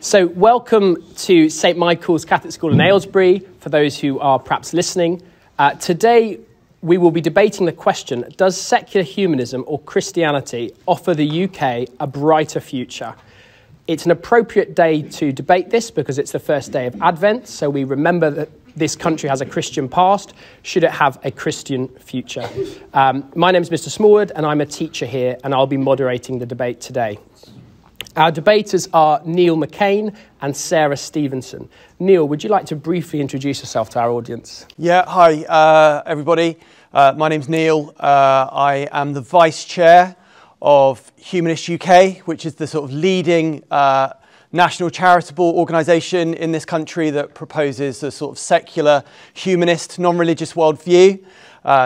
So welcome to St. Michael's Catholic School in Aylesbury, for those who are perhaps listening. Today we will be debating the question, does secular humanism or Christianity offer the UK a brighter future? It's an appropriate day to debate this because it's the first day of Advent, so we remember that this country has a Christian past. Should it have a Christian future? My name is Mr. Smallwood and I'm a teacher here and I'll be moderating the debate today. Our debaters are Neil McKain and Sara Stevenson. Neil, would you like to briefly introduce yourself to our audience? Yeah, hi everybody. My name's Neil. I am the Vice Chair of Humanists UK, which is the sort of leading national charitable organisation in this country that proposes a sort of secular, humanist, non-religious worldview.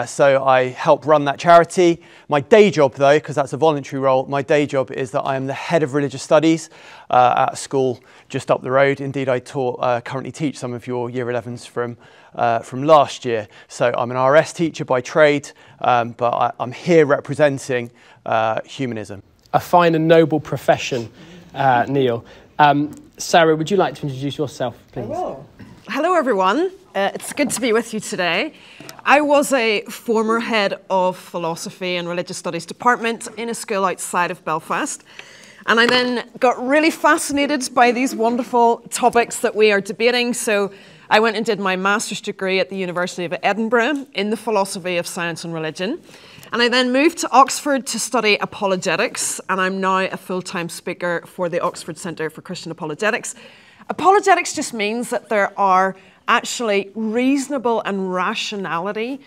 So I help run that charity. My day job, though, because that's a voluntary role, my day job is that I am the head of religious studies at a school just up the road. Indeed, I currently teach some of your Year 11s from last year. So I'm an RS teacher by trade, but I'm here representing humanism. A fine and noble profession, Neil. Sara, would you like to introduce yourself, please? I will. Hello, everyone. It's good to be with you today. I was a former head of philosophy and religious studies department in a school outside of Belfast. And I then got really fascinated by these wonderful topics that we are debating. So I went and did my master's degree at the University of Edinburgh in the philosophy of science and religion. And I then moved to Oxford to study apologetics. And I'm now a full-time speaker for the Oxford Centre for Christian Apologetics. Apologetics just means that there are actually reasonable and rationality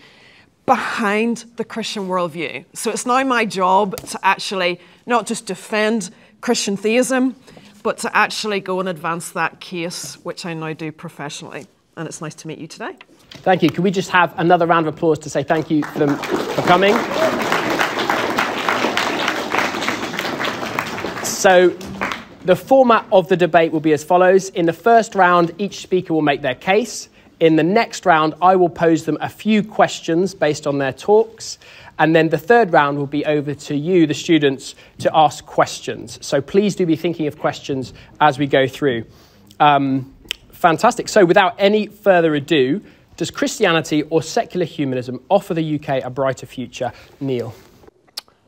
behind the Christian worldview. So it's now my job to actually not just defend Christian theism, but to actually go and advance that case, which I now do professionally. And it's nice to meet you today. Thank you. Can we just have another round of applause to say thank you for coming? So the format of the debate will be as follows. In the first round, each speaker will make their case. In the next round, I will pose them a few questions based on their talks. And then the third round will be over to you, the students, to ask questions. So please do be thinking of questions as we go through. Fantastic. So without any further ado, does Christianity or secular humanism offer the UK a brighter future? Neil.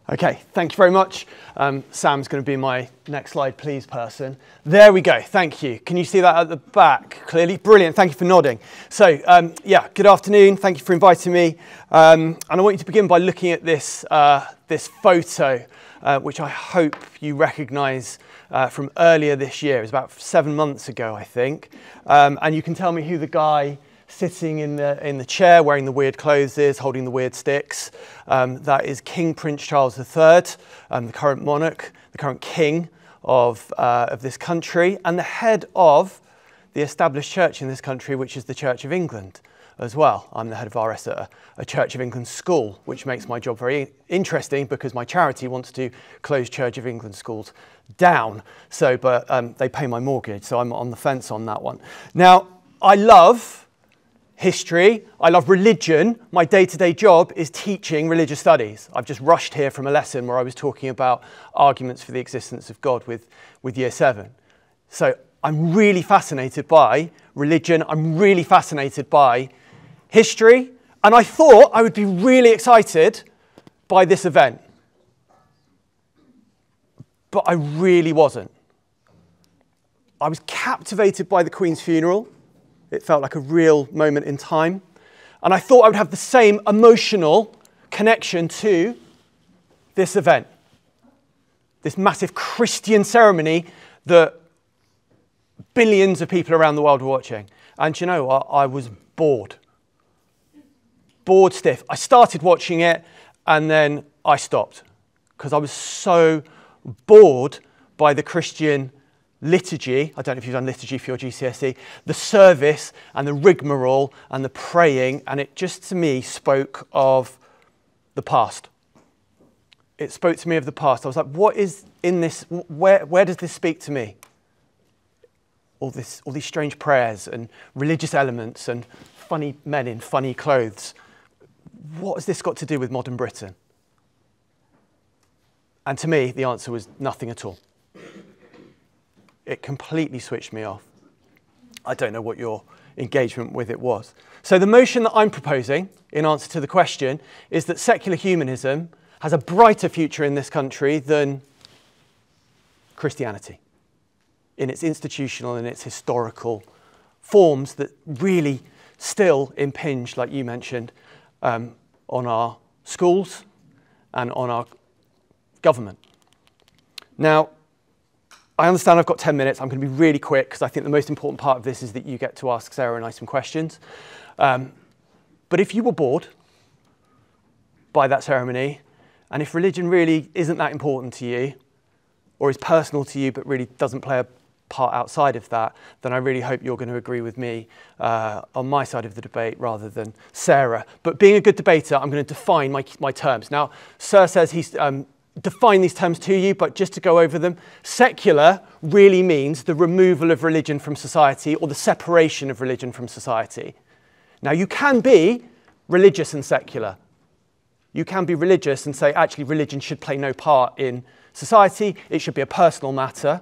Okay, thank you very much. Sam's going to be my next slide, please, person. There we go. Thank you. Can you see that at the back clearly? Brilliant. Thank you for nodding. So, yeah, good afternoon. Thank you for inviting me. And I want you to begin by looking at this, this photo, which I hope you recognise from earlier this year. It was about 7 months ago, I think. And you can tell me who the guy sitting in the chair wearing the weird clothes is, holding the weird sticks. That is King Prince Charles III, the current monarch, the current king of this country, and the head of the established church in this country, which is the Church of England as well. I'm the head of RS at a Church of England school, which makes my job very interesting because my charity wants to close Church of England schools down. So, but they pay my mortgage, so I'm on the fence on that one. Now, I love history, I love religion. My day-to-day job is teaching religious studies. I've just rushed here from a lesson where I was talking about arguments for the existence of God with Year 7. So I'm really fascinated by religion, I'm really fascinated by history, and I thought I would be really excited by this event. But I really wasn't. I was captivated by the Queen's funeral. It felt like a real moment in time. And I thought I would have the same emotional connection to this event, this massive Christian ceremony that billions of people around the world were watching. And you know what? I was bored. Bored stiff. I started watching it and then I stopped because I was so bored by the Christian liturgy. I don't know if you've done liturgy for your GCSE, the service and the rigmarole and the praying, and it just to me spoke of the past. It spoke to me of the past. I was like, what is in this? Where does this speak to me? All these strange prayers and religious elements and funny men in funny clothes. What has this got to do with modern Britain? And to me, the answer was nothing at all. It completely switched me off. I don't know what your engagement with it was. So the motion that I'm proposing, in answer to the question, is that secular humanism has a brighter future in this country than Christianity, in its institutional and its historical forms that really still impinge, like you mentioned, on our schools and on our government. Now, I understand I've got 10 minutes. I'm going to be really quick because I think the most important part of this is that you get to ask Sarah and I some questions. But if you were bored by that ceremony, and if religion really isn't that important to you, or is personal to you but really doesn't play a part outside of that, then I really hope you're going to agree with me on my side of the debate rather than Sarah. But being a good debater, I'm going to define my terms. Now, Sir says he's defined these terms to you, but just to go over them, secular really means the removal of religion from society or the separation of religion from society. Now, you can be religious and secular. You can be religious and say, actually, religion should play no part in society. It should be a personal matter.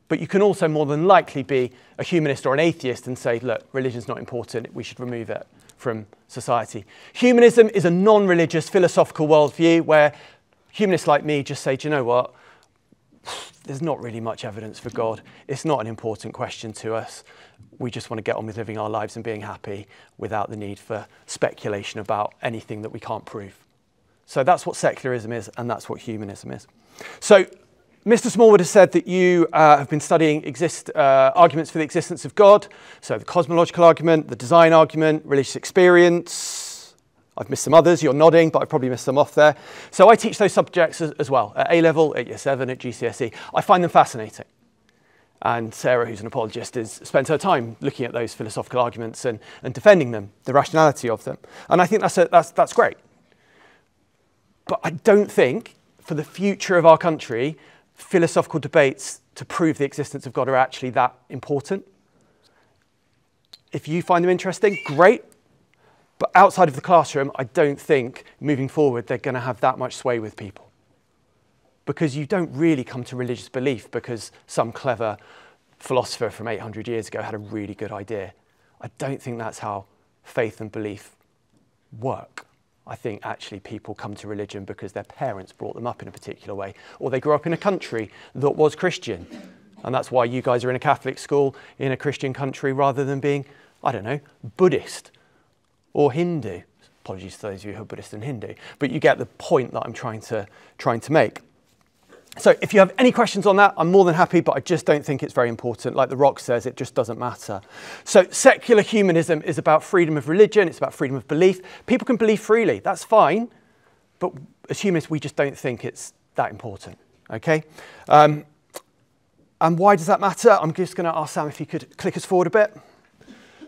But you can also more than likely be a humanist or an atheist and say, look, religion's not important. We should remove it from society. Humanism is a non-religious philosophical worldview where humanists like me just say, do you know what? There's not really much evidence for God. It's not an important question to us. We just want to get on with living our lives and being happy without the need for speculation about anything that we can't prove. So that's what secularism is, and that's what humanism is. So Mr. Smallwood has said that you have been studying arguments for the existence of God. So the cosmological argument, the design argument, religious experience. I've missed some others. You're nodding, but I've probably missed some off there. So I teach those subjects as well, at A-level, at Year 7, at GCSE. I find them fascinating. And Sarah, who's an apologist, has spent her time looking at those philosophical arguments and defending them, the rationality of them. And I think that's great. But I don't think, for the future of our country, philosophical debates to prove the existence of God are actually that important. If you find them interesting, great. But outside of the classroom, I don't think, moving forward, they're going to have that much sway with people. Because you don't really come to religious belief because some clever philosopher from 800 years ago had a really good idea. I don't think that's how faith and belief work. I think actually people come to religion because their parents brought them up in a particular way, or they grew up in a country that was Christian. And that's why you guys are in a Catholic school in a Christian country rather than being, I don't know, Buddhist or Hindu. Apologies to those of you who are Buddhist and Hindu, but you get the point that I'm trying to make. So if you have any questions on that, I'm more than happy, but I just don't think it's very important. Like The Rock says, it just doesn't matter. So secular humanism is about freedom of religion. It's about freedom of belief. People can believe freely. That's fine. But as humanists, we just don't think it's that important. Okay? And why does that matter? I'm just going to ask Sam if you could click us forward a bit.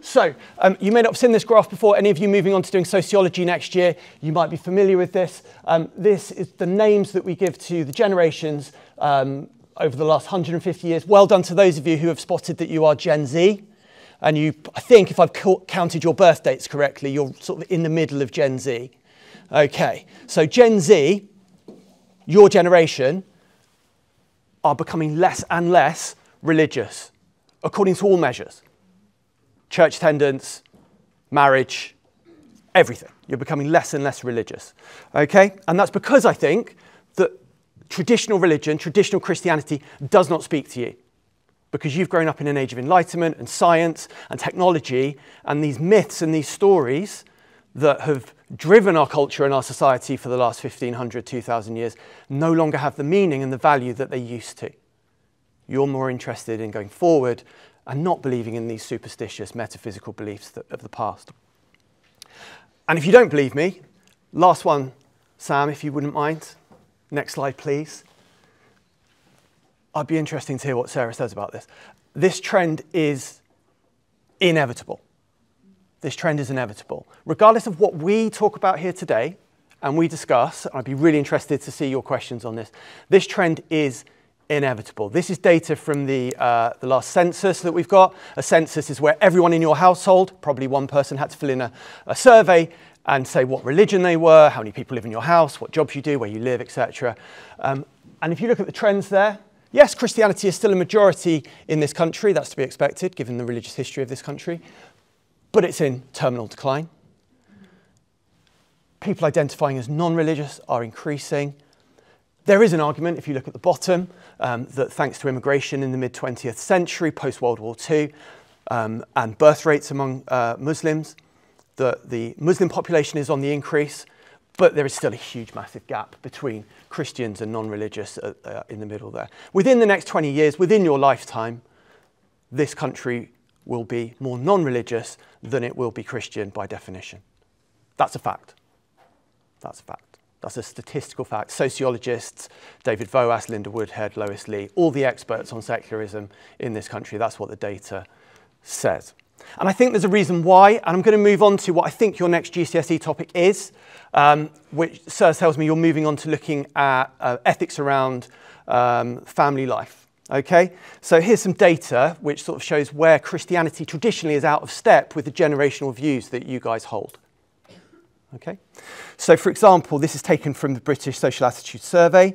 So you may not have seen this graph before. Any of you moving on to doing sociology next year, you might be familiar with this. This is the names that we give to the generations over the last 150 years. Well done to those of you who have spotted that you are Gen Z. And you, I think, if I've counted your birth dates correctly, you're sort of in the middle of Gen Z. Okay, so Gen Z, your generation, are becoming less and less religious, according to all measures. Church attendance, marriage, everything. You're becoming less and less religious, okay? And that's because I think that traditional religion, traditional Christianity does not speak to you because you've grown up in an age of enlightenment and science and technology, and these myths and these stories that have driven our culture and our society for the last 1,500, 2,000 years no longer have the meaning and the value that they used to. You're more interested in going forward and not believing in these superstitious metaphysical beliefs of the past. And if you don't believe me, last one, Sam, if you wouldn't mind. Next slide, please. I'd be interested to hear what Sarah says about this. This trend is inevitable. This trend is inevitable. Regardless of what we talk about here today and we discuss, I'd be really interested to see your questions on this. This trend is inevitable. This is data from the last census that we've got. A census is where everyone in your household, probably one person, had to fill in a survey and say what religion they were, how many people live in your house, what jobs you do, where you live, etc. And if you look at the trends there, Yes, Christianity is still a majority in this country. That's to be expected, given the religious history of this country. But it's in terminal decline. People identifying as non-religious are increasing. There is an argument, if you look at the bottom, that thanks to immigration in the mid-20th century, post-World War II, and birth rates among Muslims, that the Muslim population is on the increase, but there is still a huge, massive gap between Christians and non-religious in the middle there. Within the next 20 years, within your lifetime, this country will be more non-religious than it will be Christian by definition. That's a fact. That's a fact. That's a statistical fact. Sociologists, David Voas, Linda Woodhead, Lois Lee, all the experts on secularism in this country, that's what the data says. And I think there's a reason why, and I'm going to move on to what I think your next GCSE topic is, which Sir tells me you're moving on to looking at ethics around family life. Okay, so here's some data which sort of shows where Christianity traditionally is out of step with the generational views that you guys hold. Okay, so for example, this is taken from the British Social Attitude Survey.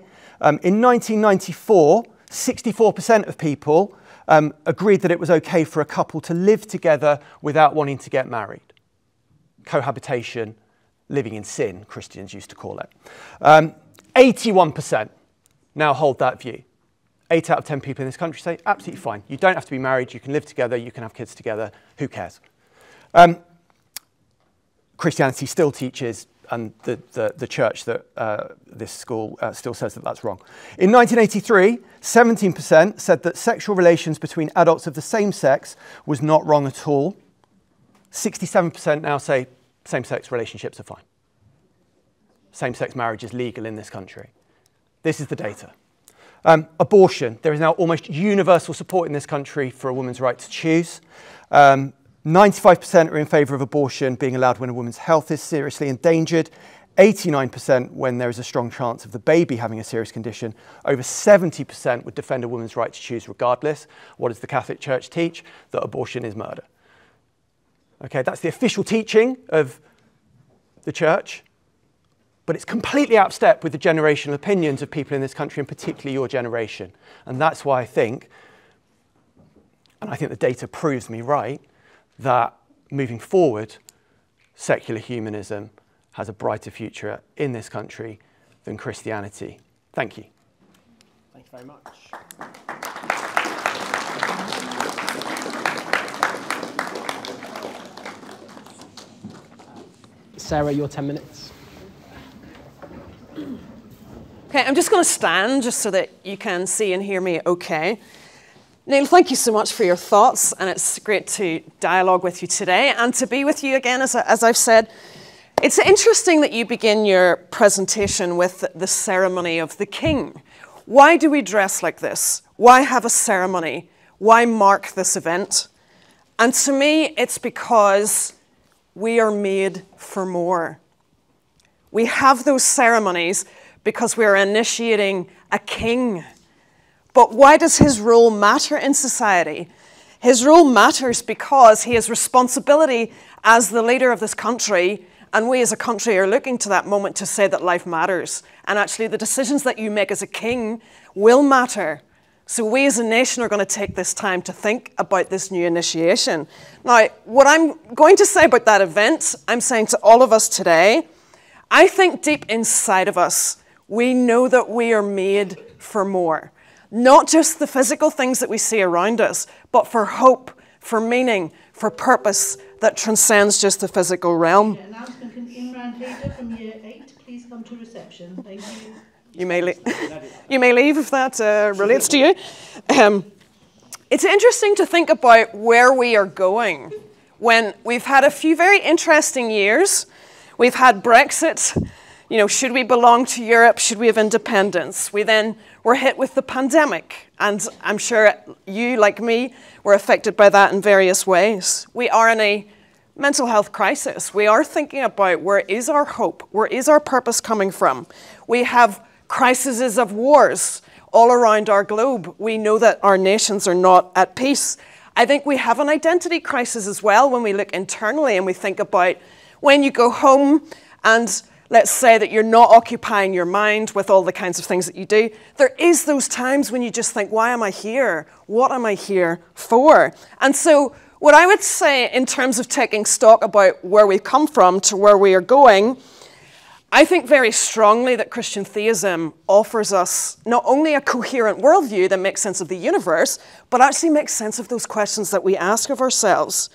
In 1994, 64% of people agreed that it was okay for a couple to live together without wanting to get married. Cohabitation, living in sin, Christians used to call it. 81% now hold that view. 8 out of 10 people in this country say, absolutely fine. You don't have to be married. You can live together. You can have kids together. Who cares? Christianity still teaches, and the church that this school still says that that's wrong. In 1983, 17% said that sexual relations between adults of the same sex was not wrong at all. 67% now say same-sex relationships are fine. Same-sex marriage is legal in this country. This is the data. Abortion. There is now almost universal support in this country for a woman's right to choose. 95% are in favour of abortion being allowed when a woman's health is seriously endangered. 89% when there is a strong chance of the baby having a serious condition. Over 70% would defend a woman's right to choose regardless. What does the Catholic Church teach? That abortion is murder. Okay, that's the official teaching of the Church. But it's completely out of step with the generational opinions of people in this country, and particularly your generation. And that's why I think, and I think the data proves me right, that moving forward, secular humanism has a brighter future in this country than Christianity. Thank you. Thank you very much. Sarah, your 10 minutes. Okay, I'm just going to stand just so that you can see and hear me okay. Neil, thank you so much for your thoughts, and it's great to dialogue with you today and to be with you again, as I've said. It's interesting that you begin your presentation with the ceremony of the king. Why do we dress like this? Why have a ceremony? Why mark this event? And to me, it's because we are made for more. We have those ceremonies because we are initiating a king. But why does his role matter in society? His role matters because he has responsibility as the leader of this country, and we as a country are looking to that moment to say that life matters. And actually the decisions that you make as a king will matter. So we as a nation are going to take this time to think about this new initiation. Now, what I'm going to say about that event, I'm saying to all of us today, I think deep inside of us, we know that we are made for more. Not just the physical things that we see around us, but for hope, for meaning, for purpose that transcends just the physical realm. Announcement from Imran Hader from Year 8. Please come to reception. Thank you. You may leave if that relates to you. It's interesting to think about where we are going when we've had a few very interesting years. We've had Brexit. You know, should we belong to Europe? Should we have independence? We then were hit with the pandemic, and I'm sure you, like me, were affected by that in various ways. We are in a mental health crisis. We are thinking about where is our hope? Where is our purpose coming from? We have crises of wars all around our globe. We know that our nations are not at peace. I think we have an identity crisis as well when we look internally and we think about when you go home and let's say that you're not occupying your mind with all the kinds of things that you do, there is those times when you just think, why am I here? What am I here for? And so what I would say in terms of taking stock about where we've come from to where we are going, I think very strongly that Christian theism offers us not only a coherent worldview that makes sense of the universe, but actually makes sense of those questions that we ask of ourselves.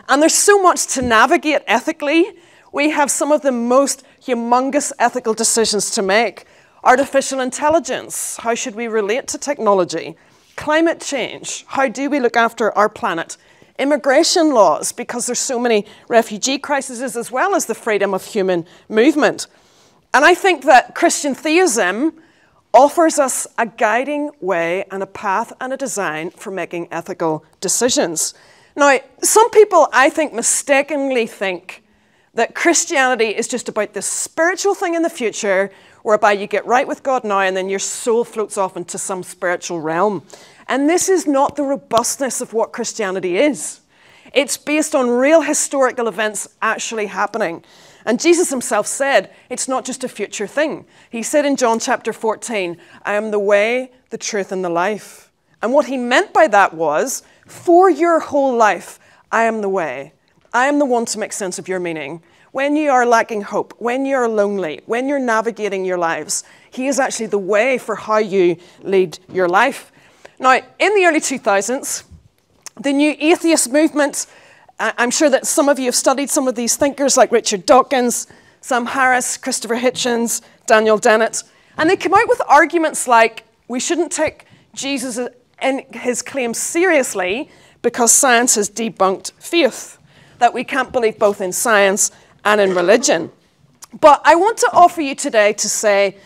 And there's so much to navigate ethically. We have some of the most humongous ethical decisions to make. Artificial intelligence, how should we relate to technology? Climate change, how do we look after our planet? Immigration laws, because there's so many refugee crises, as well as the freedom of human movement. And I think that Christian theism offers us a guiding way and a path and a design for making ethical decisions. Now, some people, I think, mistakenly think that Christianity is just about this spiritual thing in the future, whereby you get right with God now and then your soul floats off into some spiritual realm. And this is not the robustness of what Christianity is. It's based on real historical events actually happening. And Jesus himself said, it's not just a future thing. He said in John chapter 14, I am the way, the truth, and the life. And what he meant by that was, for your whole life, I am the way. I am the one to make sense of your meaning. When you are lacking hope, when you're lonely, when you're navigating your lives, he is actually the way for how you lead your life. Now, in the early 2000s, the new atheist movement, I'm sure that some of you have studied some of these thinkers like Richard Dawkins, Sam Harris, Christopher Hitchens, Daniel Dennett, and they come out with arguments like, we shouldn't take Jesus and his claims seriously because science has debunked faith, that we can't believe both in science and in religion. But I want to offer you today to say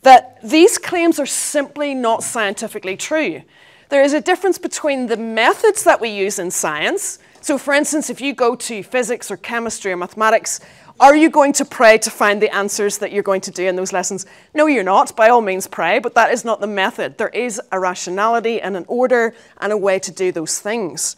that these claims are simply not scientifically true. There is a difference between the methods that we use in science. So for instance, if you go to physics or chemistry or mathematics, are you going to pray to find the answers that you're going to do in those lessons? No, you're not. By all means, pray, but that is not the method. There is a rationality and an order and a way to do those things.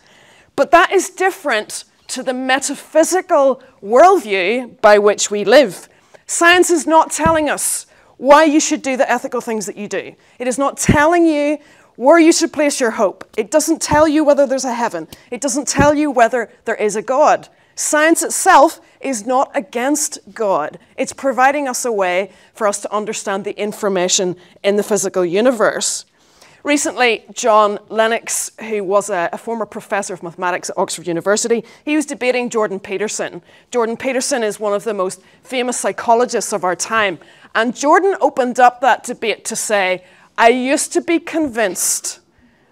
But that is different to the metaphysical worldview by which we live. Science is not telling us why you should do the ethical things that you do. It is not telling you where you should place your hope. It doesn't tell you whether there's a heaven. It doesn't tell you whether there is a God. Science itself is not against God. It's providing us a way for us to understand the information in the physical universe. Recently, John Lennox, who was a former professor of mathematics at Oxford University, he was debating Jordan Peterson. Jordan Peterson is one of the most famous psychologists of our time. And Jordan opened up that debate to say, I used to be convinced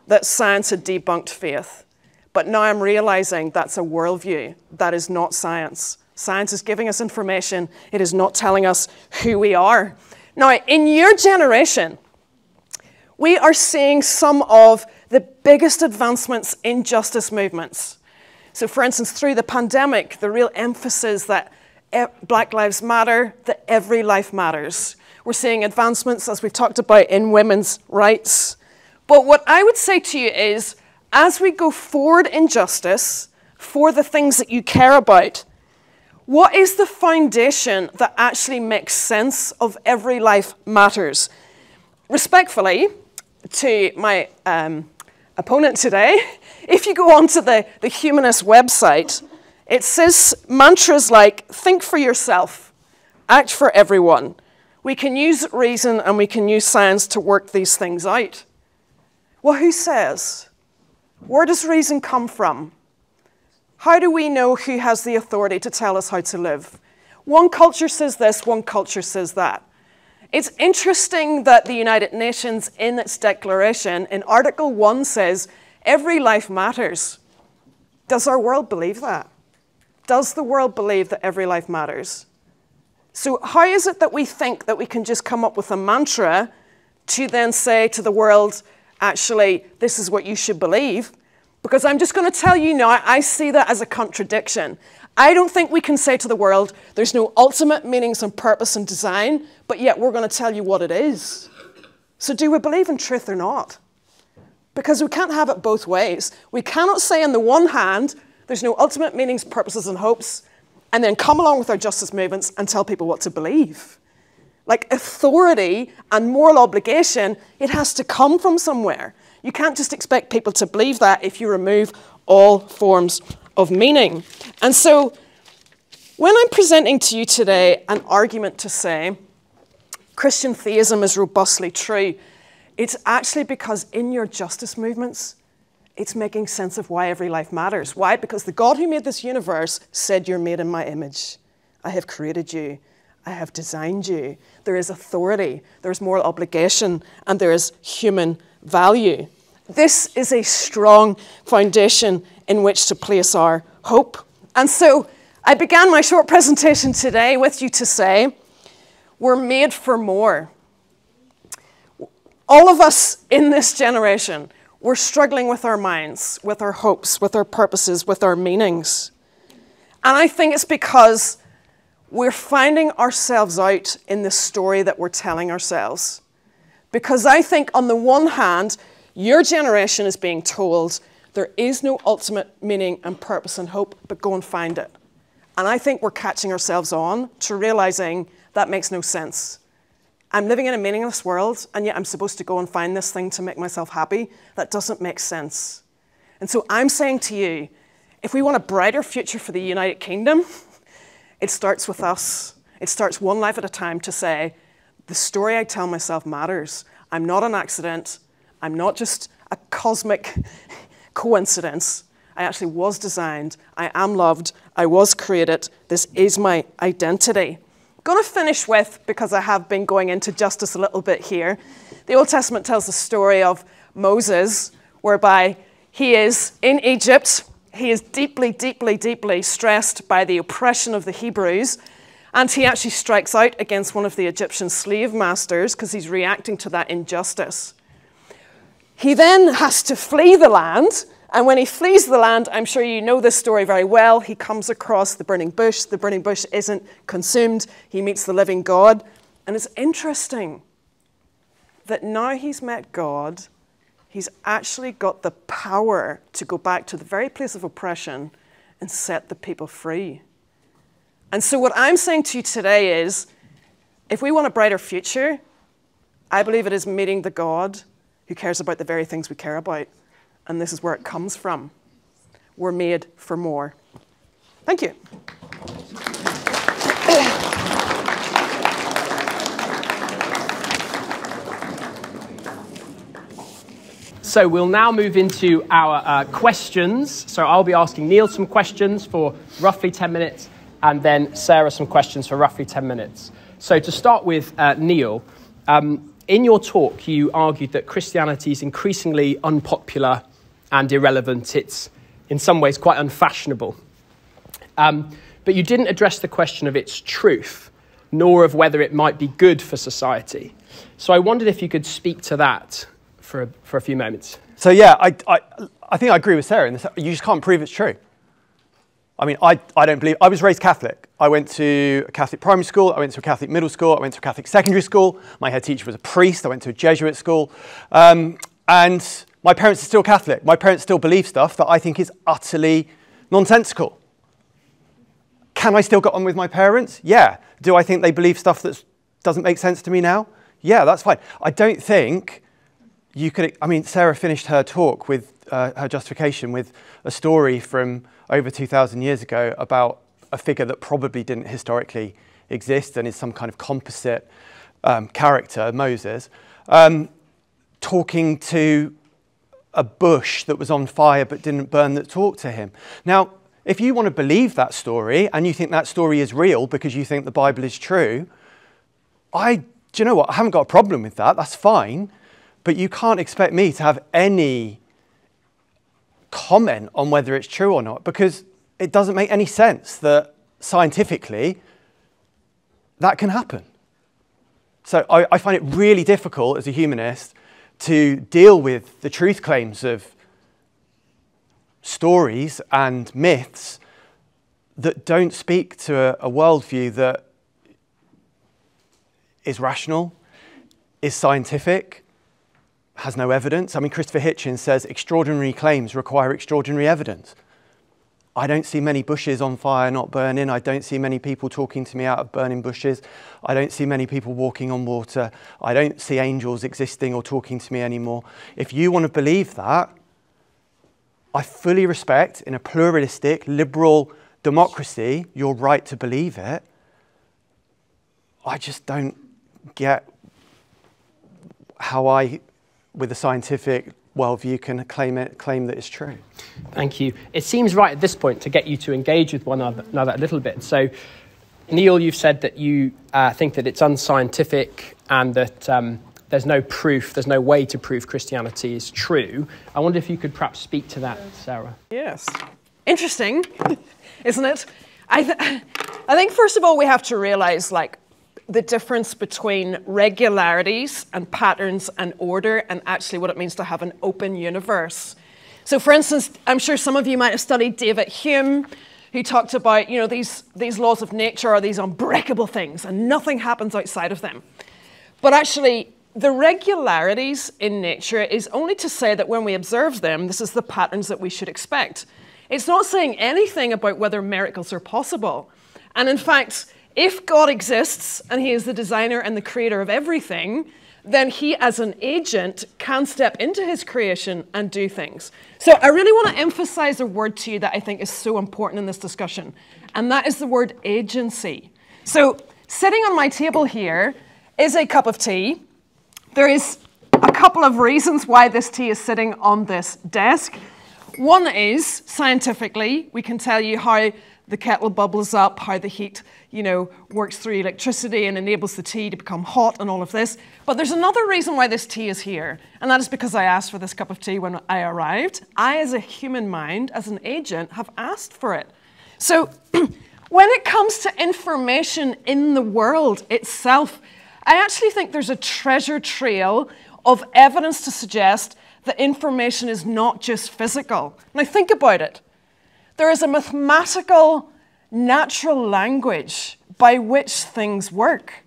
that science had debunked faith, but now I'm realizing that's a worldview. That is not science. Science is giving us information. It is not telling us who we are. Now, in your generation, we are seeing some of the biggest advancements in justice movements. So for instance, through the pandemic, the real emphasis that Black Lives Matter, that every life matters. We're seeing advancements, as we've talked about, in women's rights. But what I would say to you is, as we go forward in justice for the things that you care about, what is the foundation that actually makes sense of every life matters? Respectfully, to my opponent today, if you go onto the Humanist website, it says mantras like, think for yourself, act for everyone. We can use reason and we can use science to work these things out. Well, who says? Where does reason come from? How do we know who has the authority to tell us how to live? One culture says this, one culture says that. It's interesting that the United Nations, in its declaration, in Article 1 says, every life matters. Does our world believe that? Does the world believe that every life matters? So how is it that we think that we can just come up with a mantra to then say to the world, actually, this is what you should believe? Because I'm just going to tell you now, I see that as a contradiction. I don't think we can say to the world, there's no ultimate meanings and purpose and design, but yet we're going to tell you what it is. So do we believe in truth or not? Because we can't have it both ways. We cannot say on the one hand, there's no ultimate meanings, purposes, and hopes, and then come along with our justice movements and tell people what to believe. Like authority and moral obligation, it has to come from somewhere. You can't just expect people to believe that if you remove all forms of meaning. And so when I'm presenting to you today an argument to say Christian theism is robustly true, it's actually because in your justice movements, it's making sense of why every life matters. Why? Because the God who made this universe said you're made in my image. I have created you. I have designed you. There is authority, there is moral obligation, and there is human value. This is a strong foundation in which to place our hope. And so I began my short presentation today with you to say, we're made for more. All of us in this generation, we're struggling with our minds, with our hopes, with our purposes, with our meanings. And I think it's because we're finding ourselves out in the story that we're telling ourselves. Because I think on the one hand, your generation is being told there is no ultimate meaning and purpose and hope, but go and find it. And I think we're catching ourselves on to realizing that makes no sense. I'm living in a meaningless world, and yet I'm supposed to go and find this thing to make myself happy. That doesn't make sense. And so I'm saying to you, if we want a brighter future for the United Kingdom, it starts with us. It starts one life at a time to say, the story I tell myself matters. I'm not an accident. I'm not just a cosmic coincidence. I actually was designed. I am loved. I was created. This is my identity. I'm going to finish with, because I have been going into justice a little bit here, the Old Testament tells the story of Moses, whereby he is in Egypt. He is deeply, deeply, deeply stressed by the oppression of the Hebrews, and he actually strikes out against one of the Egyptian slave masters because he's reacting to that injustice. He then has to flee the land, and when he flees the land, I'm sure you know this story very well, he comes across the burning bush. The burning bush isn't consumed. He meets the living God, and it's interesting that now he's met God, he's actually got the power to go back to the very place of oppression and set the people free. And so what I'm saying to you today is, if we want a brighter future, I believe it is meeting the God who cares about the very things we care about. And this is where it comes from. We're made for more. Thank you. So we'll now move into our questions. So I'll be asking Neil some questions for roughly 10 minutes, and then Sarah some questions for roughly 10 minutes. So to start with, Neil, in your talk, you argued that Christianity is increasingly unpopular and irrelevant. It's in some ways quite unfashionable. But you didn't address the question of its truth, nor of whether it might be good for society. So I wondered if you could speak to that for a few moments. So yeah, I think I agree with Sarah in this. You just can't prove it's true. I mean, I don't believe, I was raised Catholic. I went to a Catholic primary school, I went to a Catholic middle school, I went to a Catholic secondary school. My head teacher was a priest, I went to a Jesuit school. And my parents are still Catholic. My parents still believe stuff that I think is utterly nonsensical. Can I still get on with my parents? Yeah. Do I think they believe stuff that doesn't make sense to me now? Yeah, that's fine. I don't think you could, I mean, Sarah finished her talk with her justification with a story from over 2,000 years ago about a figure that probably didn't historically exist and is some kind of composite character, Moses, talking to a bush that was on fire but didn't burn that talked to him. Now, if you want to believe that story and you think that story is real because you think the Bible is true, do you know what? I haven't got a problem with that. That's fine. But you can't expect me to have any comment on whether it's true or not, because it doesn't make any sense that scientifically that can happen. So I find it really difficult as a humanist to deal with the truth claims of stories and myths that don't speak to a worldview that is rational, is scientific, has no evidence. I mean, Christopher Hitchens says extraordinary claims require extraordinary evidence. I don't see many bushes on fire not burning. I don't see many people talking to me out of burning bushes. I don't see many people walking on water. I don't see angels existing or talking to me anymore. If you want to believe that, I fully respect, in a pluralistic, liberal democracy, your right to believe it. I just don't get how I, with a scientific worldview, can claim that it's true. Thank you. It seems right at this point to get you to engage with one another a little bit. So, Neil, you've said that you think that it's unscientific and that there's no proof, there's no way to prove Christianity is true. I wonder if you could perhaps speak to that, Sarah. Yes. Interesting, isn't it? I think, first of all, we have to realize, like, the difference between regularities and patterns and order and actually what it means to have an open universe. So, for instance, I'm sure some of you might have studied David Hume, who talked about, you know, these laws of nature are these unbreakable things and nothing happens outside of them. But actually, the regularities in nature is only to say that when we observe them, this is the patterns that we should expect. It's not saying anything about whether miracles are possible. And in fact, if God exists and he is the designer and the creator of everything, then he as an agent can step into his creation and do things. So I really want to emphasize a word to you that I think is so important in this discussion, and that is the word agency. So sitting on my table here is a cup of tea. There is a couple of reasons why this tea is sitting on this desk. One is, scientifically, we can tell you how the kettle bubbles up, how the heat, you know, works through electricity and enables the tea to become hot and all of this. But there's another reason why this tea is here, and that is because I asked for this cup of tea when I arrived. I, as a human mind, as an agent, have asked for it. So when it comes to information in the world itself, I actually think there's a treasure trail of evidence to suggest that information is not just physical. Now think about it. There is a mathematical, natural language by which things work.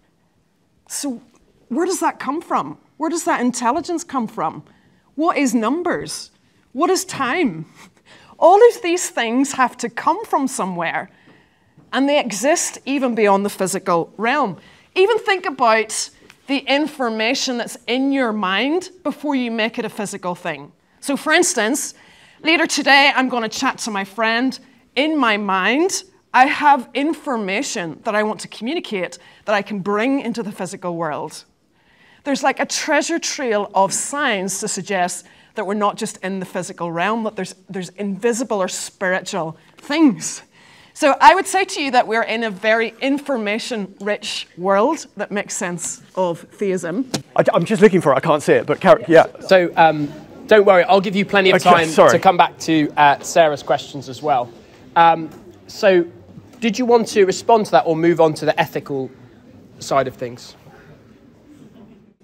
So where does that come from? Where does that intelligence come from? What is numbers? What is time? All of these things have to come from somewhere, and they exist even beyond the physical realm. Even think about the information that's in your mind before you make it a physical thing. So for instance, later today, I'm going to chat to my friend. In my mind, I have information that I want to communicate that I can bring into the physical world. There's like a treasure trail of science to suggest that we're not just in the physical realm, that there's invisible or spiritual things. So I would say to you that we're in a very information-rich world that makes sense of theism. I'm just looking for it. I can't see it, but yeah. So don't worry, I'll give you plenty of time to come back to Sarah's questions as well. So did you want to respond to that or move on to the ethical side of things?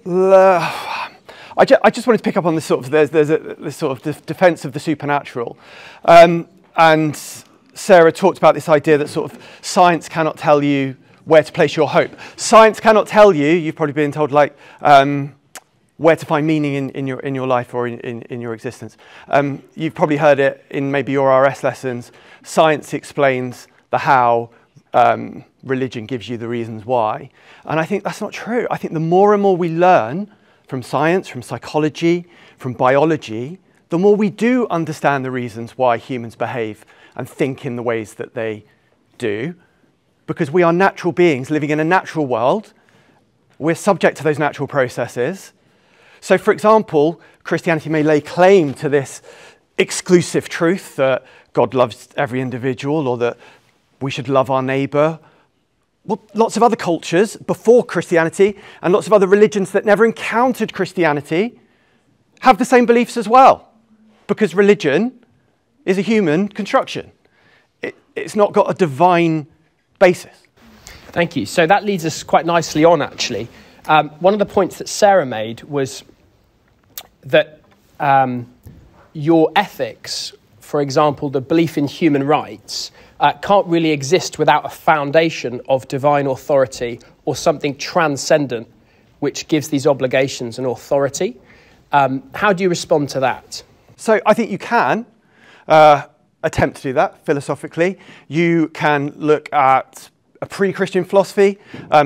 I just wanted to pick up on this sort of, there's this sort of defense of the supernatural. And Sarah talked about this idea that sort of science cannot tell you where to place your hope. Science cannot tell you, you've probably been told, like, where to find meaning in your life or in your existence. You've probably heard it in maybe your RS lessons. Science explains the how, religion gives you the reasons why. And I think that's not true. I think the more and more we learn from science, from psychology, from biology, the more we do understand the reasons why humans behave and think in the ways that they do, because we are natural beings living in a natural world. We're subject to those natural processes. So, for example, Christianity may lay claim to this exclusive truth that God loves every individual or that we should love our neighbour. Well, lots of other cultures before Christianity and lots of other religions that never encountered Christianity have the same beliefs as well, because religion is a human construction. It's not got a divine basis. Thank you. So that leads us quite nicely on, actually. One of the points that Sarah made was that your ethics, for example, the belief in human rights, can't really exist without a foundation of divine authority or something transcendent which gives these obligations an authority. How do you respond to that? So I think you can. attempt to do that philosophically. You can look at a pre-Christian philosophy,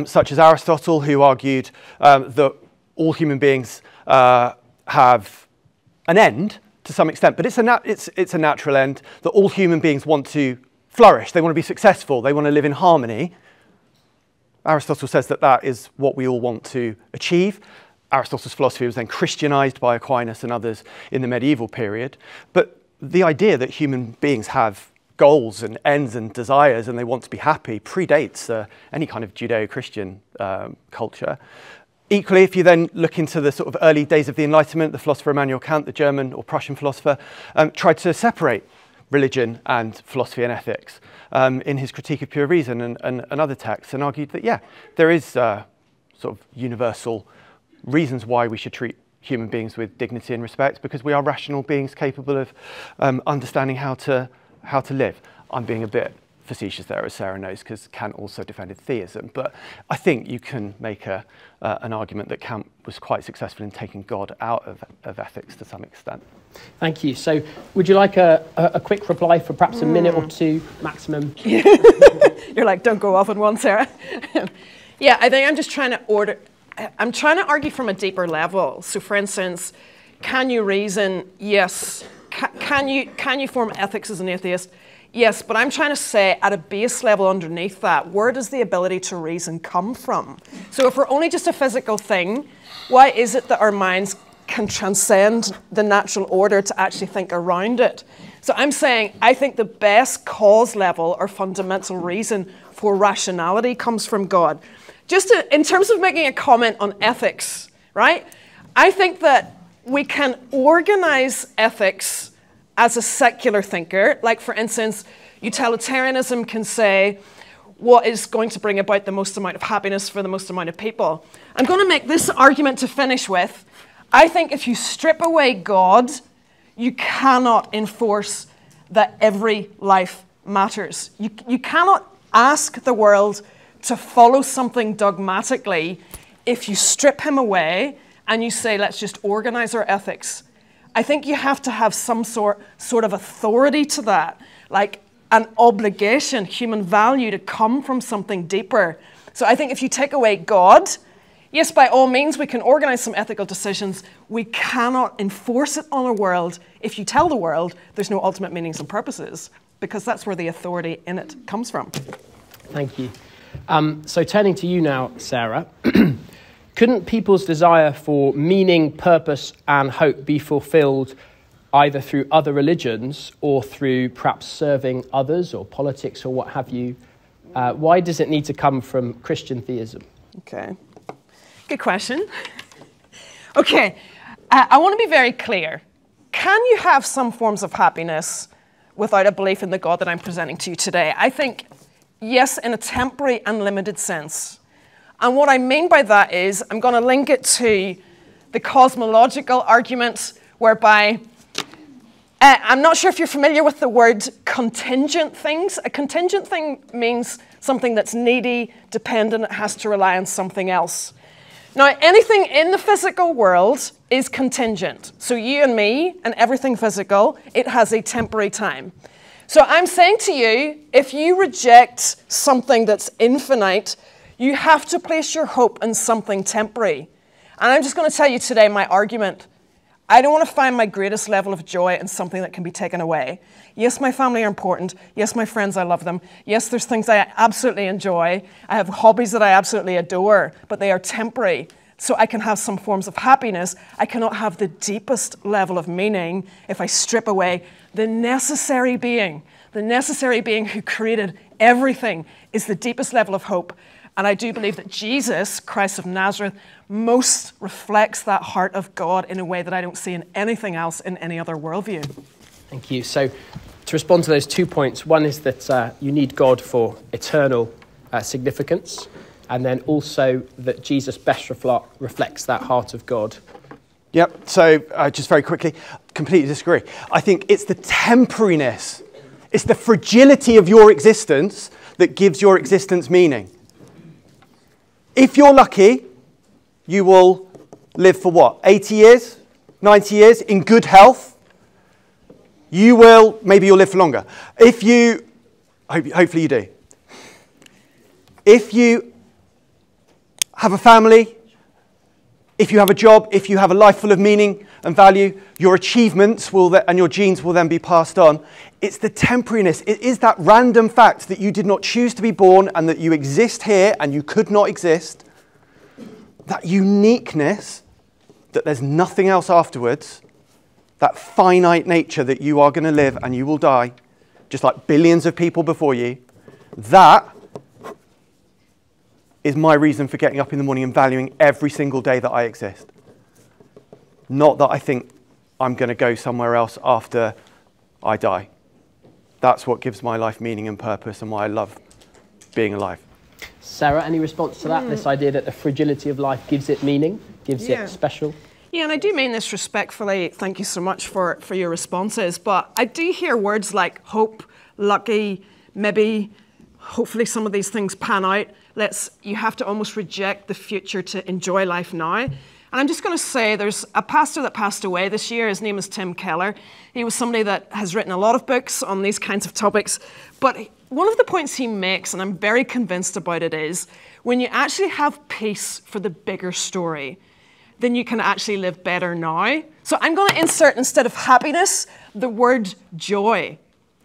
such as Aristotle, who argued that all human beings have an end to some extent, but it's a natural end, that all human beings want to flourish, they want to be successful, they want to live in harmony. Aristotle says that that is what we all want to achieve. Aristotle's philosophy was then Christianized by Aquinas and others in the medieval period. But the idea that human beings have goals and ends and desires and they want to be happy predates any kind of Judeo-Christian culture. Equally, if you then look into the sort of early days of the Enlightenment, the philosopher Immanuel Kant, the German or Prussian philosopher, tried to separate religion and philosophy and ethics in his Critique of Pure Reason and other texts, and argued that, yeah, there is sort of universal reasons why we should treat human beings with dignity and respect, because we are rational beings capable of understanding how to live. I'm being a bit facetious there, as Sarah knows, because Kant also defended theism. But I think you can make an argument that Kant was quite successful in taking God out of ethics to some extent. Thank you. So would you like a quick reply for perhaps a minute or two maximum? You're like, don't go off on one, Sarah. Yeah, I think I'm just trying to I'm trying to argue from a deeper level. So for instance, can you reason? Yes. Can you form ethics as an atheist? Yes, but I'm trying to say at a base level underneath that, where does the ability to reason come from? So if we're only just a physical thing, why is it that our minds can transcend the natural order to actually think around it? So I'm saying I think the best cause level or fundamental reason for rationality comes from God. In terms of making a comment on ethics, right? I think that we can organize ethics as a secular thinker. Like, for instance, utilitarianism can say what is going to bring about the most amount of happiness for the most amount of people. I'm going to make this argument to finish with. I think if you strip away God, you cannot enforce that every life matters. You cannot ask the world to follow something dogmatically if you strip him away and you say, let's just organize our ethics. I think you have to have some sort of authority to that, like an obligation, human value to come from something deeper. So I think if you take away God, yes, by all means, we can organize some ethical decisions. We cannot enforce it on a world if you tell the world there's no ultimate meanings and purposes, because that's where the authority in it comes from. Thank you. So turning to you now, Sarah, couldn't people's desire for meaning, purpose, and hope be fulfilled either through other religions or through perhaps serving others or politics or what have you? Why does it need to come from Christian theism? Okay. Good question. Okay. I want to be very clear. Can you have some forms of happiness without a belief in the God that I'm presenting to you today? I think, yes, in a temporary and limited sense. And what I mean by that is I'm going to link it to the cosmological argument whereby I'm not sure if you're familiar with the word contingent things. A contingent thing means something that's needy, dependent, it has to rely on something else. Now, anything in the physical world is contingent. So you and me and everything physical, it has a temporary time. So I'm saying to you, if you reject something that's infinite, you have to place your hope in something temporary. And I'm just going to tell you today my argument. I don't want to find my greatest level of joy in something that can be taken away. Yes, my family are important. Yes, my friends, I love them. Yes, there's things I absolutely enjoy. I have hobbies that I absolutely adore, but they are temporary. So I can have some forms of happiness. I cannot have the deepest level of meaning if I strip away the necessary being. The necessary being who created everything is the deepest level of hope. And I do believe that Jesus, Christ of Nazareth, most reflects that heart of God in a way that I don't see in anything else in any other worldview. Thank you. So to respond to those 2 points, one is that you need God for eternal significance, and then also that Jesus best reflects that heart of God. Yep, so just very quickly, completely disagree. I think it's the temporariness, it's the fragility of your existence that gives your existence meaning. If you're lucky, you will live for what, 80 years, 90 years in good health? maybe you'll live for longer. If you, hopefully you do. If you have a family, if you have a job, if you have a life full of meaning and value, your achievements and your genes will then be passed on. It's the temporariness. It is that random fact that you did not choose to be born and that you exist here and you could not exist. That uniqueness, that there's nothing else afterwards. That finite nature that you are going to live and you will die, just like billions of people before you. That is my reason for getting up in the morning and valuing every single day that I exist. Not that I think I'm going to go somewhere else after I die. That's what gives my life meaning and purpose and why I love being alive. Sarah, any response to that? This idea that the fragility of life gives it meaning, gives it special? Yeah, and I do mean this respectfully. Thank you so much for your responses. But I do hear words like hope, lucky, maybe, hopefully some of these things pan out. You have to almost reject the future to enjoy life now. And I'm just going to say there's a pastor that passed away this year. His name is Tim Keller. He was somebody that has written a lot of books on these kinds of topics. But one of the points he makes, and I'm very convinced about it, is when you actually have peace for the bigger story, then you can actually live better now. So I'm going to insert, instead of happiness, the word joy.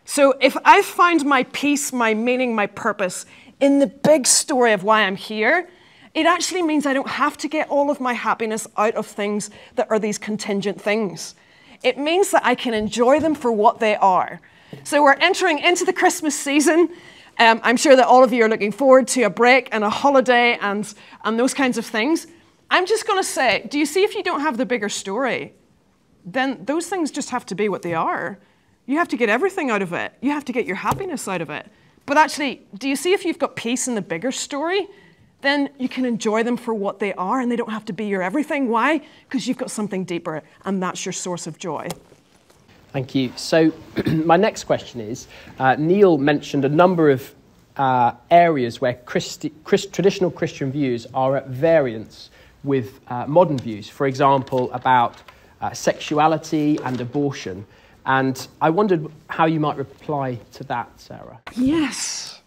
So if I've found my peace, my meaning, my purpose in the big story of why I'm here, it actually means I don't have to get all of my happiness out of things that are these contingent things. It means that I can enjoy them for what they are. So we're entering into the Christmas season. I'm sure that all of you are looking forward to a break and a holiday and those kinds of things. I'm just going to say, do you see, if you don't have the bigger story, then those things just have to be what they are. You have to get everything out of it. You have to get your happiness out of it. But actually, do you see, if you've got peace in the bigger story, then you can enjoy them for what they are and they don't have to be your everything. Why? Because you've got something deeper and that's your source of joy. Thank you. So my next question is, Neil mentioned a number of areas where traditional Christian views are at variance with modern views, for example, about sexuality and abortion. And I wondered how you might reply to that, Sarah. Yes.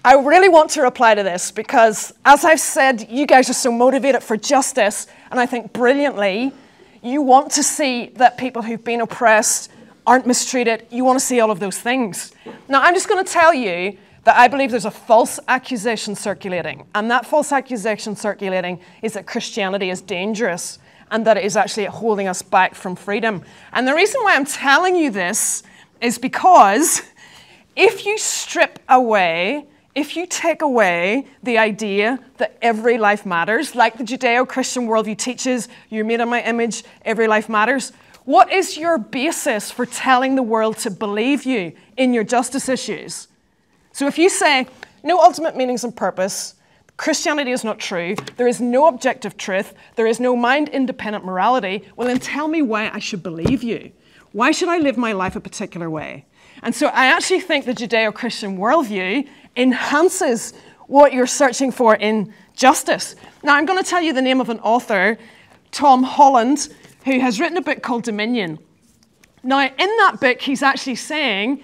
I really want to reply to this because, as I've said, you guys are so motivated for justice, and I think brilliantly, you want to see that people who've been oppressed aren't mistreated. You want to see all of those things. Now, I'm just going to tell you that I believe there's a false accusation circulating, and that false accusation circulating is that Christianity is dangerous and that it is actually holding us back from freedom. And the reason why I'm telling you this is because if you strip away, if you take away the idea that every life matters, like the Judeo-Christian worldview teaches, you're made in my image, every life matters, what is your basis for telling the world to believe you in your justice issues? So if you say, no ultimate meanings and purpose, Christianity is not true, there is no objective truth, there is no mind-independent morality, well then tell me why I should believe you. Why should I live my life a particular way? And so I actually think the Judeo-Christian worldview enhances what you're searching for in justice. Now I'm going to tell you the name of an author, Tom Holland, who has written a book called Dominion. Now in that book he's actually saying,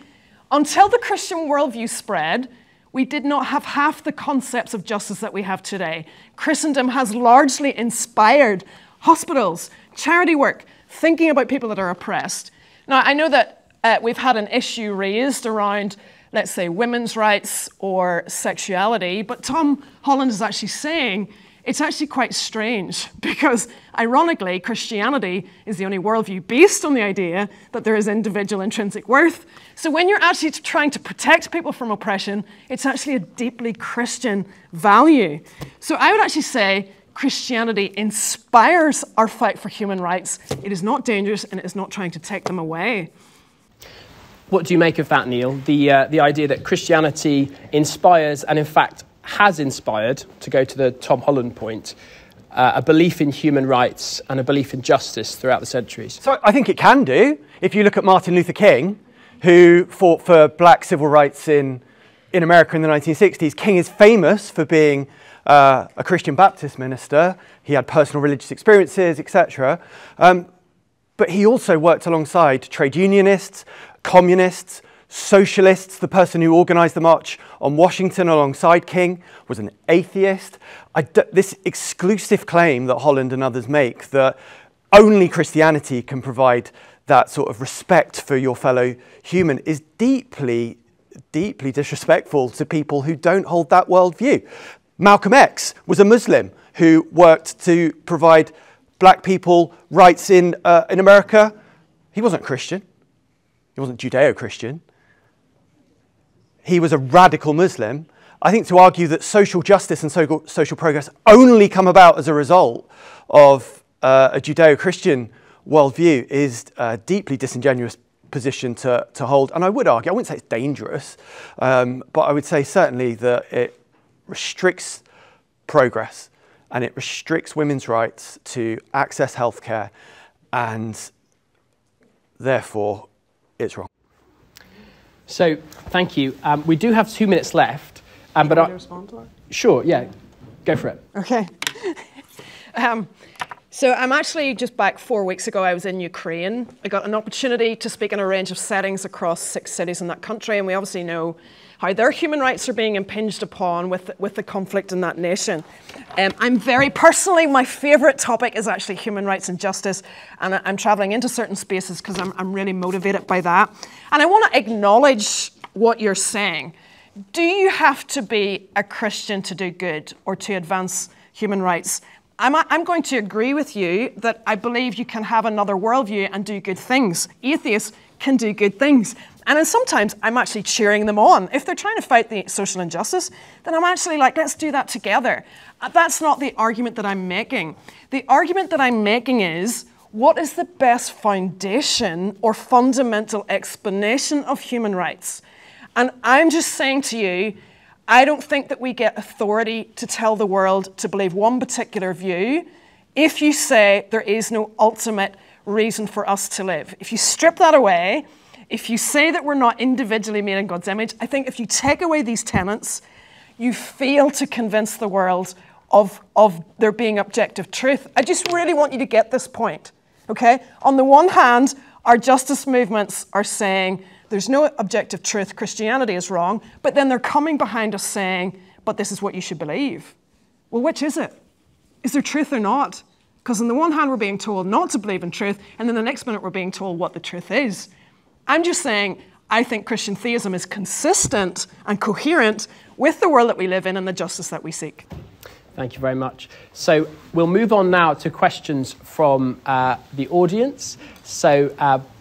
until the Christian worldview spread, we did not have half the concepts of justice that we have today. Christendom has largely inspired hospitals, charity work, thinking about people that are oppressed. Now, I know that we've had an issue raised around, let's say, women's rights or sexuality, but Tom Holland is actually saying it's actually quite strange because, ironically, Christianity is the only worldview based on the idea that there is individual intrinsic worth. So when you're actually trying to protect people from oppression, it's actually a deeply Christian value. So I would actually say Christianity inspires our fight for human rights. It is not dangerous and it is not trying to take them away. What do you make of that, Neil? The idea that Christianity inspires and, in fact, has inspired, to go to the Tom Holland point, a belief in human rights and a belief in justice throughout the centuries. So I think it can do. If you look at Martin Luther King, who fought for black civil rights in America in the 1960s, King is famous for being a Christian Baptist minister. He had personal religious experiences, etc. But he also worked alongside trade unionists, communists, socialists. The person who organised the march on Washington alongside King was an atheist. This exclusive claim that Holland and others make that only Christianity can provide that sort of respect for your fellow human is deeply, deeply disrespectful to people who don't hold that worldview. Malcolm X was a Muslim who worked to provide black people rights in America. He wasn't Christian. He wasn't Judeo-Christian. He was a radical Muslim. I think to argue that social justice and social progress only come about as a result of a Judeo-Christian worldview is a deeply disingenuous position to hold. And I would argue, I wouldn't say it's dangerous, but I would say certainly that it restricts progress and it restricts women's rights to access healthcare, and therefore it's wrong. So, thank you. We do have 2 minutes left. But I respond to that? Sure, yeah. Go for it. Okay. So I'm actually just back 4 weeks ago. I was in Ukraine. I got an opportunity to speak in a range of settings across 6 cities in that country, and we obviously know how their human rights are being impinged upon with the conflict in that nation. I'm very personally, my favourite topic is actually human rights and justice, and I'm travelling into certain spaces because I'm really motivated by that. And I want to acknowledge what you're saying. Do you have to be a Christian to do good or to advance human rights? I'm going to agree with you that I believe you can have another worldview and do good things. Atheists can do good things. And then sometimes I'm actually cheering them on. If they're trying to fight the social injustice, then I'm actually like, let's do that together. That's not the argument that I'm making. The argument that I'm making is, what is the best foundation or fundamental explanation of human rights? And I'm just saying to you, I don't think that we get authority to tell the world to believe one particular view if you say there is no ultimate reason for us to live. If you strip that away, if you say that we're not individually made in God's image, I think if you take away these tenets, you fail to convince the world of there being objective truth. I just really want you to get this point, okay? On the one hand, our justice movements are saying there's no objective truth, Christianity is wrong, but then they're coming behind us saying, but this is what you should believe. Well, which is it? Is there truth or not? Because on the one hand, we're being told not to believe in truth, and then the next minute we're being told what the truth is. I'm just saying, I think Christian theism is consistent and coherent with the world that we live in and the justice that we seek. Thank you very much. So we'll move on now to questions from the audience. So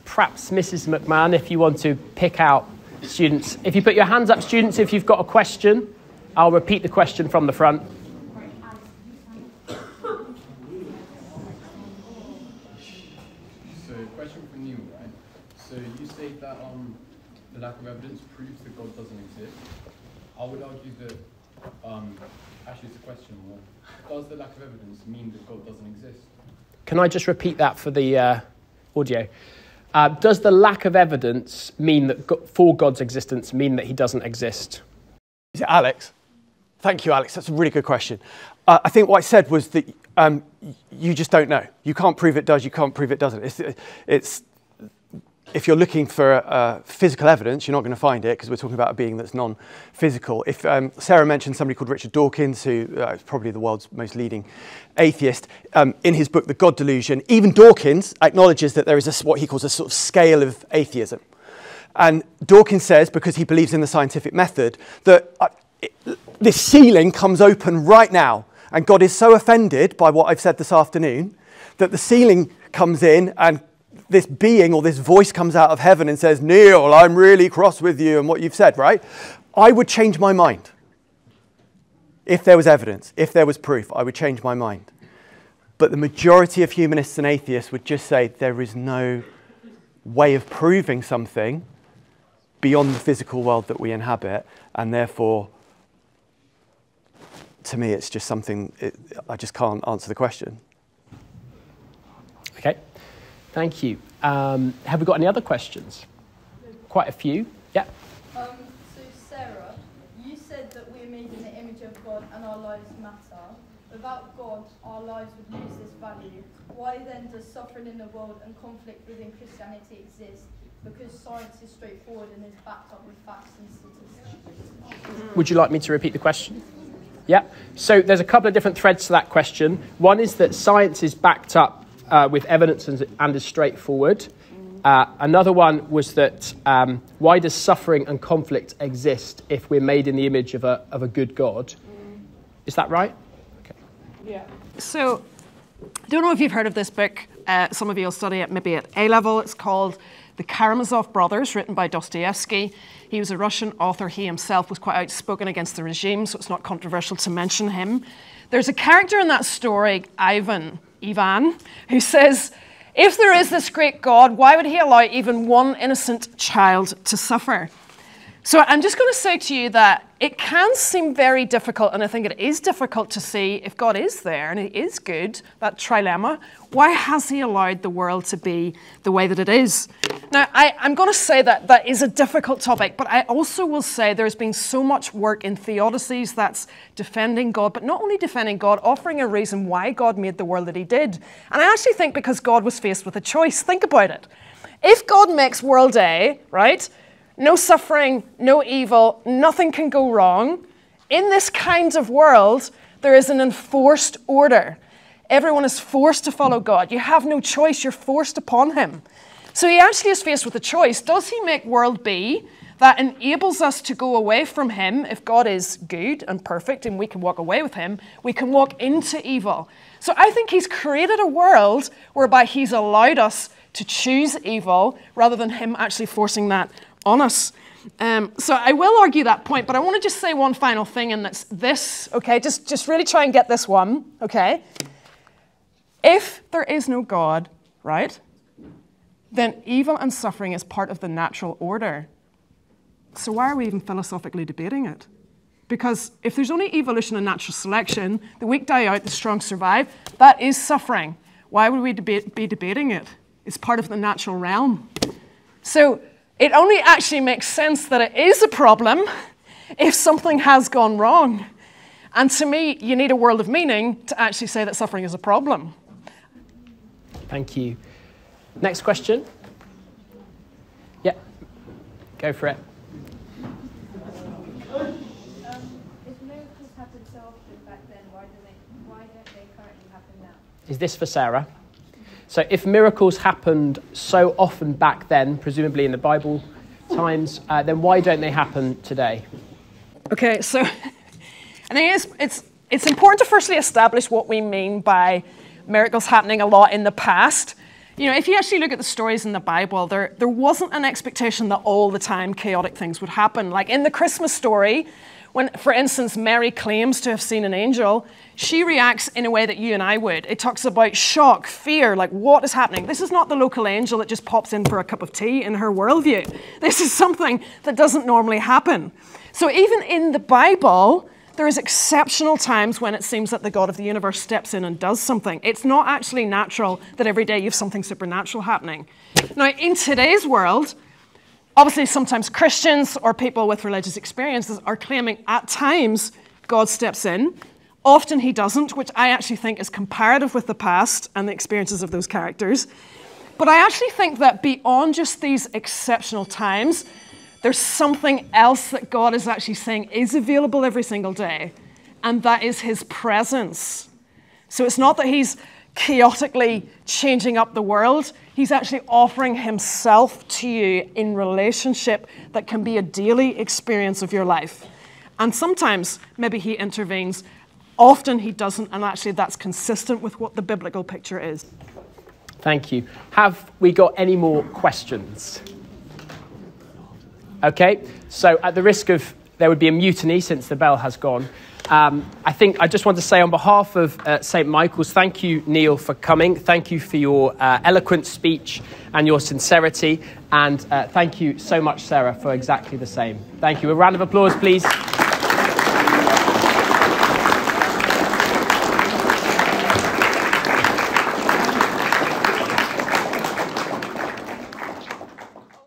perhaps Mrs. McMahon, if you want to pick out students. If you put your hands up, students, if you've got a question, I'll repeat the question from the front. So, question from you, right? So you say that the lack of evidence proves that God doesn't exist. I would argue that, actually it's a question more. Does the lack of evidence mean that God doesn't exist? Can I just repeat that for the audio? Does the lack of evidence mean that for God's existence mean that he doesn't exist? Is it Alex? Thank you, Alex. That's a really good question. I think what I said was that you just don't know. You can't prove it does, you can't prove it doesn't. If you're looking for physical evidence, you're not going to find it because we're talking about a being that's non-physical. If Sarah mentioned somebody called Richard Dawkins, who is probably the world's most leading atheist, in his book, The God Delusion, even Dawkins acknowledges that there is what he calls a sort of scale of atheism. And Dawkins says, because he believes in the scientific method, that this ceiling comes open right now. And God is so offended by what I've said this afternoon that the ceiling comes in and this being or this voice comes out of heaven and says, Neil, I'm really cross with you and what you've said, right? I would change my mind. If there was evidence, if there was proof, I would change my mind. But the majority of humanists and atheists would just say there is no way of proving something beyond the physical world that we inhabit, and therefore, to me, it's just something, I just can't answer the question. Okay, thank you. Have we got any other questions? Quite a few, yeah. So Sarah, you said that we're made in the image of God and our lives matter. Without God, our lives would lose this value. Why then does suffering in the world and conflict within Christianity exist? because science is straightforward and is backed up with facts and statistics. Would you like me to repeat the question? Yeah. So there's a couple of different threads to that question. One is that science is backed up with evidence and is straightforward. Another one was that why does suffering and conflict exist if we're made in the image of a good God? Is that right? Okay. Yeah. So I don't know if you've heard of this book. Some of you will study it maybe at A level. It's called The Karamazov Brothers, written by Dostoevsky. He was a Russian author. He himself was quite outspoken against the regime, so it's not controversial to mention him. There's a character in that story, Ivan, who says, if there is this great God, why would he allow even one innocent child to suffer? So I'm just going to say to you that it can seem very difficult, and I think it is difficult to see if God is there and he is good, that trilemma. Why has he allowed the world to be the way that it is? Now, I'm going to say that that is a difficult topic, but I also will say there's been so much work in theodicies that's defending God, but not only defending God, offering a reason why God made the world that he did. And I actually think because God was faced with a choice. Think about it. If God makes world A, right? No suffering, no evil, nothing can go wrong. In this kind of world, there is an enforced order. Everyone is forced to follow God. You have no choice. You're forced upon him. So he actually is faced with a choice. Does he make world B that enables us to go away from him? If God is good and perfect and we can walk away with him, we can walk into evil. So I think he's created a world whereby he's allowed us to choose evil rather than him actually forcing that on us. So I will argue that point, but I want to just say one final thing, and that's this, okay? Just really try and get this one, okay? If there is no God, right, then evil and suffering is part of the natural order. So why are we even philosophically debating it? Because if there's only evolution and natural selection, the weak die out, the strong survive, that is suffering. Why would we be debating it? It's part of the natural realm. So it only actually makes sense that it is a problem if something has gone wrong. And to me, you need a world of meaning to actually say that suffering is a problem. Thank you. Next question. Yeah, go for it. If miracles happened so often back then, why don't they currently happen now? Is this for Sarah? So if miracles happened so often back then, presumably in the Bible times, then why don't they happen today? Okay, so I think it's important to firstly establish what we mean by miracles happening a lot in the past. You know, if you actually look at the stories in the Bible, there wasn't an expectation that all the time chaotic things would happen. Like in the Christmas story, when, for instance, Mary claims to have seen an angel, she reacts in a way that you and I would. It talks about shock, fear, like what is happening? This is not the local angel that just pops in for a cup of tea in her worldview. This is something that doesn't normally happen. So even in the Bible, there is exceptional times when it seems that the God of the universe steps in and does something. It's not actually natural that every day you have something supernatural happening. Now, in today's world, obviously sometimes Christians or people with religious experiences are claiming at times God steps in. Often he doesn't, which I actually think is comparative with the past and the experiences of those characters. But I actually think that beyond just these exceptional times, there's something else that God is actually saying is available every single day, and that is his presence. So it's not that he's chaotically changing up the world. He's actually offering himself to you in relationship that can be a daily experience of your life. And sometimes maybe he intervenes. Often he doesn't, and actually that's consistent with what the biblical picture is. Thank you. Have we got any more questions? Okay, so at the risk of there would be a mutiny since the bell has gone, I think I just want to say on behalf of St. Michael's, thank you, Neil, for coming. Thank you for your eloquent speech and your sincerity. And thank you so much, Sarah, for exactly the same. Thank you. A round of applause, please.